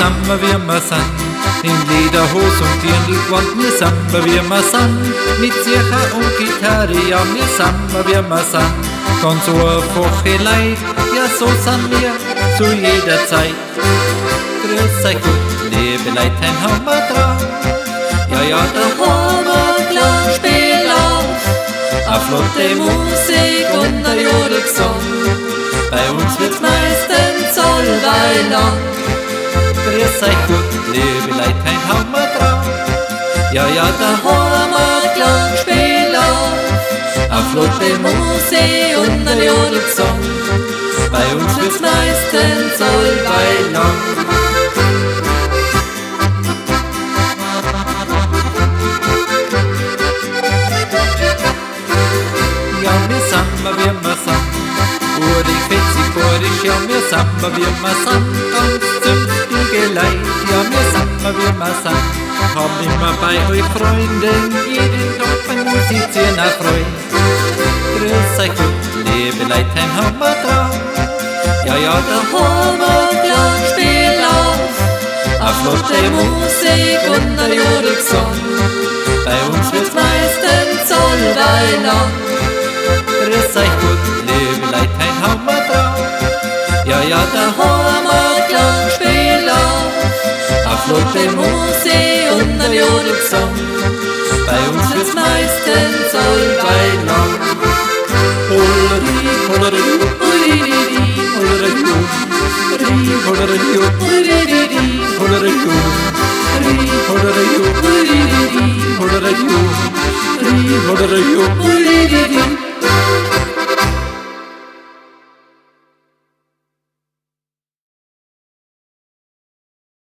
samma wir mal san. In Lederhos und Dirndlgewand, mir samma wir mal san. Mit Zirka und Gitarre, ja, mir samma wir mal san. Ganz einfache Leid, ja, so san wir zu jeder Zeit. Grüß euch gut, liebe Leid, ein Hammer drauf. Ja, ja, der Hammerklang spielt auf. A flotte Musik und a jodig Song. Bei uns wird's meistens allweil lang. Grüß euch gut, liebe Leid, ein Hammer drauf. Ja, ja, der Hammerklang spielt auf. A flotte Musik und a jodig Song. Bei uns wird's meistens allweil lang. Ja, mir samma wir ma san. Urig, fetzig, borig, ja, mir samma wir ma san. Ganz zünftige Leid, ja, mir samma wir ma san. Hab immer bei euch Freunden, jeden Tag beim Musizieren erfreut. Grüß euch gut, liebe Leid, ein Hammer drauf. Ja, ja, der Hammerklang spielt auf. A flotte Musik und a jodig Song. Bei uns wird's meistens allweil lang. Grüß euch gut, liebe Leid, ein Hammer drauf. Ja, ja, der Hammerklang spielt auf. A flotte Musik und a jodig Song. Bei uns wird's meistens allweil lang. Holleri, holleri, holleri, holleri, holleri, holleri, holleri, holleri, holleri, holleri, holleri,